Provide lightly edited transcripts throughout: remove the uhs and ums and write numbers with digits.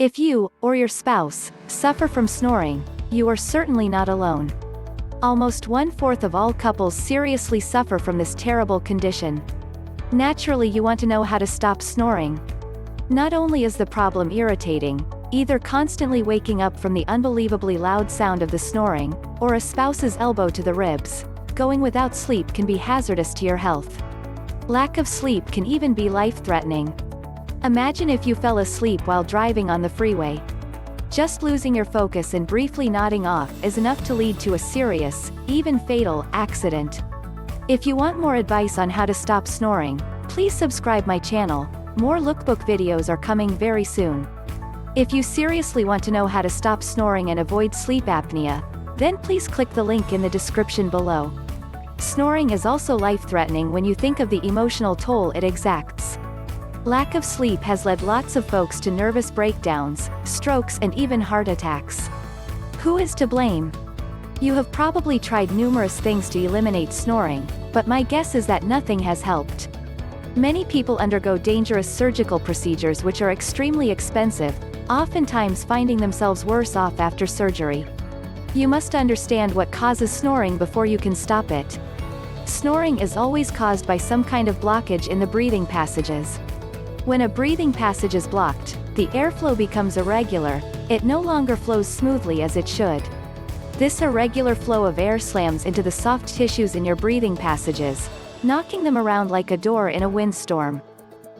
If you, or your spouse, suffer from snoring, you are certainly not alone. Almost 1/4 of all couples seriously suffer from this terrible condition. Naturally, you want to know how to stop snoring. Not only is the problem irritating, either constantly waking up from the unbelievably loud sound of the snoring, or a spouse's elbow to the ribs, going without sleep can be hazardous to your health. Lack of sleep can even be life-threatening. Imagine if you fell asleep while driving on the freeway. Just losing your focus and briefly nodding off is enough to lead to a serious, even fatal, accident. If you want more advice on how to stop snoring, please subscribe my channel. More lookbook videos are coming very soon. If you seriously want to know how to stop snoring and avoid sleep apnea, then please click the link in the description below. Snoring is also life-threatening when you think of the emotional toll it exacts. Lack of sleep has led lots of folks to nervous breakdowns, strokes, and even heart attacks. Who is to blame? You have probably tried numerous things to eliminate snoring, but my guess is that nothing has helped. Many people undergo dangerous surgical procedures which are extremely expensive, oftentimes finding themselves worse off after surgery. You must understand what causes snoring before you can stop it. Snoring is always caused by some kind of blockage in the breathing passages. When a breathing passage is blocked, the airflow becomes irregular, it no longer flows smoothly as it should. This irregular flow of air slams into the soft tissues in your breathing passages, knocking them around like a door in a windstorm.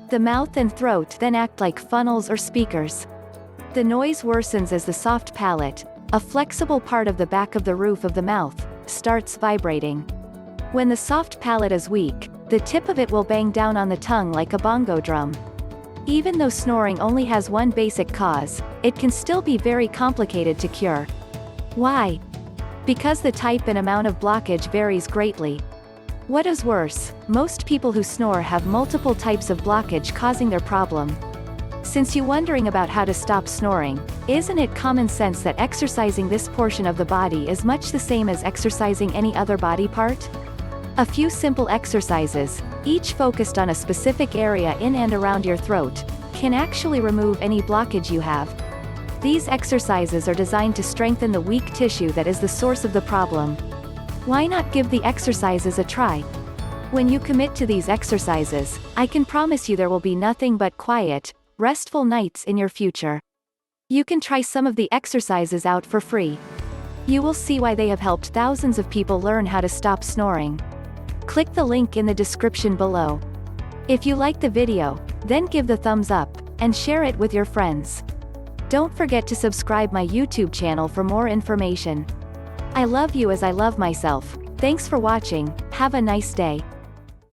The mouth and throat then act like funnels or speakers. The noise worsens as the soft palate, a flexible part of the back of the roof of the mouth, starts vibrating. When the soft palate is weak, the tip of it will bang down on the tongue like a bongo drum. Even though snoring only has one basic cause, it can still be very complicated to cure. Why? Because the type and amount of blockage varies greatly. What is worse, most people who snore have multiple types of blockage causing their problem. Since you're wondering about how to stop snoring, isn't it common sense that exercising this portion of the body is much the same as exercising any other body part? A few simple exercises, each focused on a specific area in and around your throat, can actually remove any blockage you have. These exercises are designed to strengthen the weak tissue that is the source of the problem. Why not give the exercises a try? When you commit to these exercises, I can promise you there will be nothing but quiet, restful nights in your future. You can try some of the exercises out for free. You will see why they have helped thousands of people learn how to stop snoring. Click the link in the description below. If you like the video, then give the thumbs up, and share it with your friends. Don't forget to subscribe my YouTube channel for more information. I love you as I love myself. Thanks for watching, have a nice day.